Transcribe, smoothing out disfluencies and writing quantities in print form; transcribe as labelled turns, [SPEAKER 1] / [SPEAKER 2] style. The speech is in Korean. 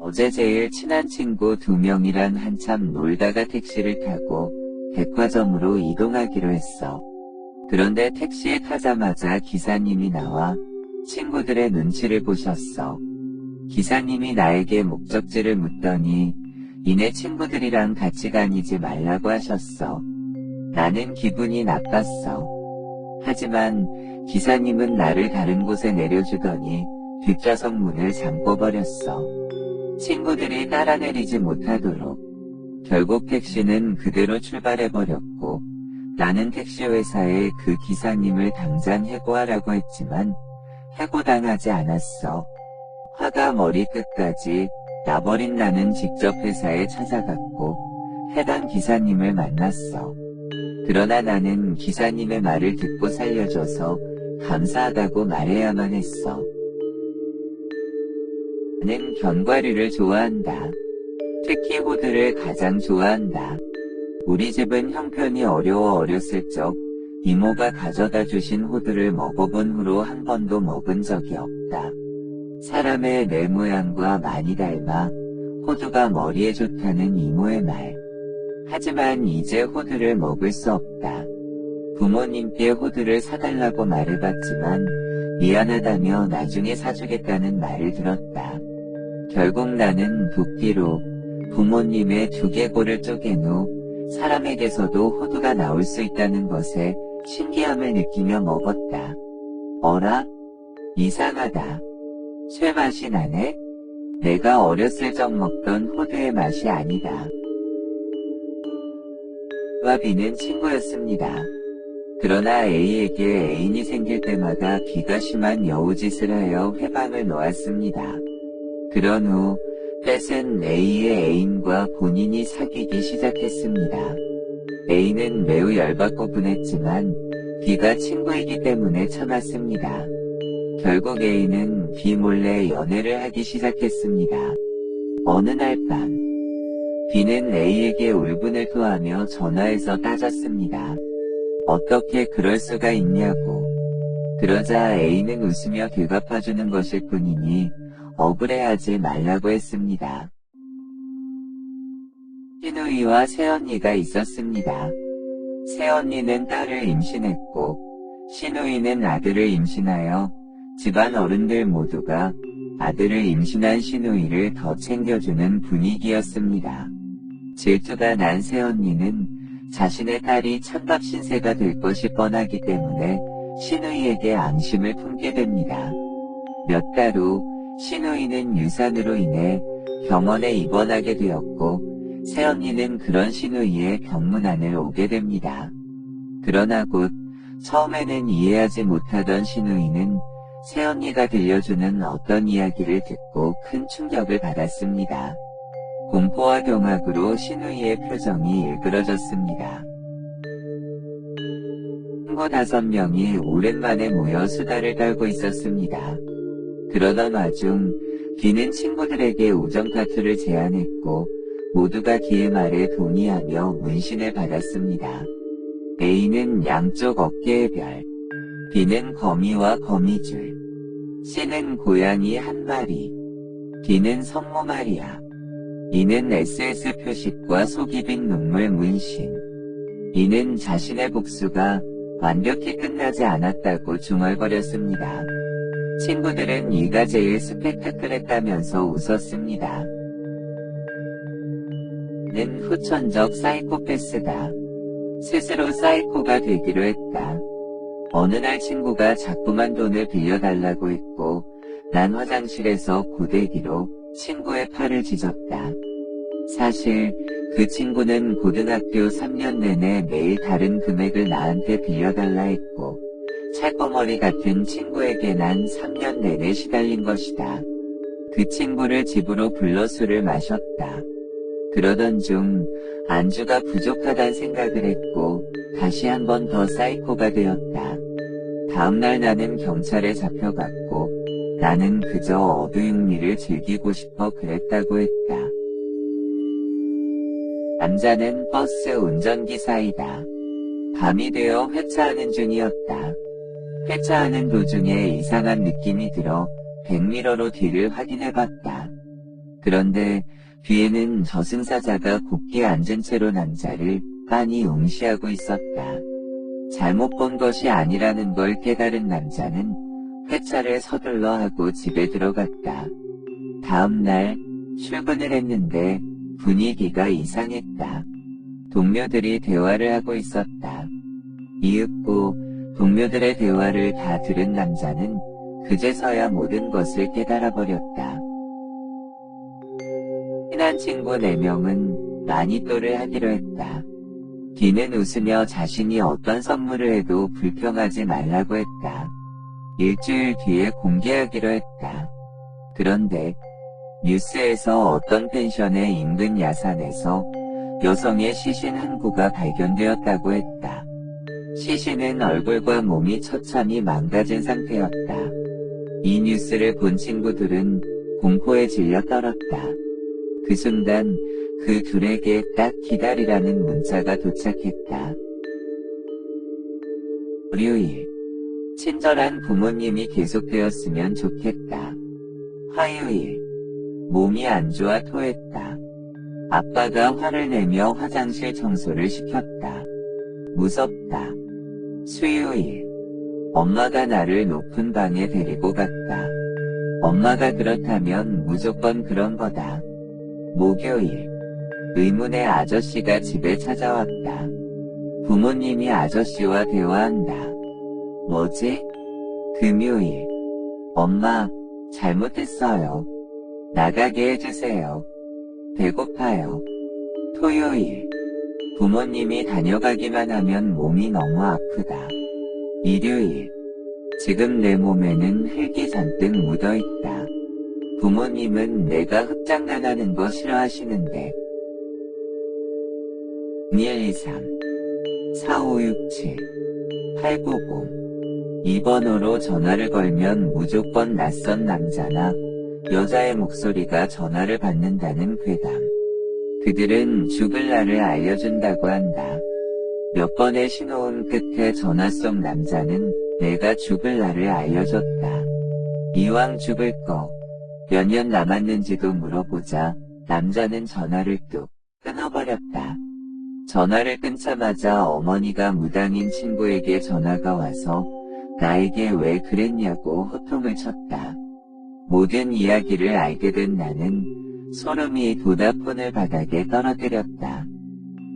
[SPEAKER 1] 어제 제일 친한 친구 2명이랑 한참 놀다가 택시를 타고 백화점으로 이동하기로 했어. 그런데 택시에 타자마자 기사님이 나와 친구들의 눈치를 보셨어. 기사님이 나에게 목적지를 묻더니 니네 친구들이랑 같이 다니지 말라고 하셨어. 나는 기분이 나빴어. 하지만 기사님은 나를 다른 곳에 내려주더니 뒷좌석 문을 잠궈버렸어. 친구들이 따라 내리지 못하도록. 결국 택시는 그대로 출발해버렸고 나는 택시 회사에 그 기사님을 당장 해고하라고 했지만 해고당하지 않았어. 화가 머리끝까지 나버린 나는 직접 회사에 찾아갔고 해당 기사님을 만났어. 그러나 나는 기사님의 말을 듣고 살려줘서 감사하다고 말해야만 했어. 나는 견과류를 좋아한다. 특히 호두를 가장 좋아한다. 우리 집은 형편이 어렸을 적 이모가 가져다 주신 호두를 먹어본 후로 한 번도 먹은 적이 없다. 사람의 뇌 모양과 많이 닮아 호두가 머리에 좋다는 이모의 말. 하지만 이제 호두를 먹을 수 없다. 부모님께 호두를 사달라고 말해봤지만 미안하다며 나중에 사주겠다는 말을 들었다. 결국 나는 도끼로 부모님의 두개골을 쪼갠 후 사람에게서도 호두가 나올 수 있다는 것에 신기함을 느끼며 먹었다. 어라? 이상하다. 쇠맛이 나네? 내가 어렸을 적 먹던 호두의 맛이 아니다. A와 B는 친구였습니다. 그러나 A에게 애인이 생길 때마다 B가 심한 여우짓을 하여 회방을 놓았습니다. 그런 후 뺏은 A의 애인과 본인이 사귀기 시작했습니다. A는 매우 열받고 분했지만 B가 친구이기 때문에 참았습니다. 결국 A는 B 몰래 연애를 하기 시작했습니다. 어느 날 밤, B는 A에게 울분을 토하며 전화해서 따졌습니다. 어떻게 그럴 수가 있냐고. 그러자 A는 웃으며 되갚아주는 것일 뿐이니 억울해하지 말라고 했습니다. 신우이와 새언니가 있었습니다. 새언니는 딸을 임신했고 신우이는 아들을 임신하여 집안 어른들 모두가 아들을 임신한 신우이를 더 챙겨주는 분위기였습니다. 질투가 난 새언니는 자신의 딸이 찬밥 신세가 될 것이 뻔하기 때문에 신우이에게 앙심을 품게 됩니다. 몇 달 후 신우이는 유산으로 인해 병원에 입원하게 되었고 새언니는 그런 신우이의 병문안을 오게 됩니다. 그러나 곧 처음에는 이해하지 못하던 신우이는 새언니가 들려주는 어떤 이야기를 듣고 큰 충격을 받았습니다. 공포와 경악으로 신우이의 표정이 일그러졌습니다. 친구 5명이 오랜만에 모여 수다를 떨고 있었습니다. 그러던 와중 B는 친구들에게 우정 타투를 제안했고 모두가 B의 말에 동의하며 문신을 받았습니다. A는 양쪽 어깨의 별, B는 거미와 거미줄, C는 고양이 한 마리, D는 성모 마리아, E는 SS 표식과 속이 빈 눈물 문신. E는 자신의 복수가 완벽히 끝나지 않았다고 중얼거렸습니다. 친구들은 이가 제일 스펙타클했다면서 웃었습니다. 는 후천적 사이코패스다. 스스로 사이코가 되기로 했다. 어느 날 친구가 자꾸만 돈을 빌려달라고 했고 난 화장실에서 고데기로 친구의 팔을 찢었다. 사실 그 친구는 고등학교 3년 내내 매일 다른 금액을 나한테 빌려달라 했고 찰거머리 같은 친구에게 난 3년 내내 시달린 것이다. 그 친구를 집으로 불러 술을 마셨다. 그러던 중 안주가 부족하단 생각을 했고 다시 한 번 더 사이코가 되었다. 다음날 나는 경찰에 잡혀갔고 나는 그저 어두육미를 즐기고 싶어 그랬다고 했다. 남자는 버스 운전기사이다. 밤이 되어 회차하는 중이었다. 회차하는 도중에 이상한 느낌이 들어 백미러로 뒤를 확인해봤다. 그런데 뒤에는 저승사자가 곧게 앉은 채로 남자를 빤히 응시하고 있었다. 잘못 본 것이 아니라는 걸 깨달은 남자는 회차를 서둘러 하고 집에 들어갔다. 다음 날 출근을 했는데 분위기가 이상했다. 동료들이 대화를 하고 있었다. 이윽고 동료들의 대화를 다 들은 남자는 그제서야 모든 것을 깨달아버렸다. 친한 친구 4명은 마니또를 하기로 했다. D는 웃으며 자신이 어떤 선물을 해도 불평하지 말라고 했다. 일주일 뒤에 공개하기로 했다. 그런데 뉴스에서 어떤 펜션의 인근 야산에서 여성의 시신 한 구가 발견되었다고 했다. 시신은 얼굴과 몸이 처참히 망가진 상태였다. 이 뉴스를 본 친구들은 공포에 질려 떨었다. 그 순간 그 둘에게 딱 기다리라는 문자가 도착했다. 월요일, 친절한 부모님이 계속되었으면 좋겠다. 화요일, 몸이 안 좋아 토했다. 아빠가 화를 내며 화장실 청소를 시켰다. 무섭다. 수요일, 엄마가 나를 높은 방에 데리고 갔다. 엄마가 그렇다면 무조건 그런 거다. 목요일, 의문의 아저씨가 집에 찾아왔다. 부모님이 아저씨와 대화한다. 뭐지? 금요일, 엄마, 잘못했어요. 나가게 해주세요. 배고파요. 토요일, 부모님이 다녀가기만 하면 몸이 너무 아프다. 일요일, 지금 내 몸에는 흙이 잔뜩 묻어있다. 부모님은 내가 흙장난하는 거 싫어하시는데. 0123 4567 890 이 번호로 전화를 걸면 무조건 낯선 남자나 여자의 목소리가 전화를 받는다는 괴담. 그들은 죽을 날을 알려준다고 한다. 몇 번의 신호음 끝에 전화 속 남자는 내가 죽을 날을 알려줬다. 이왕 죽을 거 몇 년 남았는지도 물어보자 남자는 전화를 뚝 끊어버렸다. 전화를 끊자마자 어머니가 무당인 친구에게 전화가 와서 나에게 왜 그랬냐고 호통을 쳤다. 모든 이야기를 알게 된 나는 소름이 돋아 폰을 바닥에 떨어뜨렸다.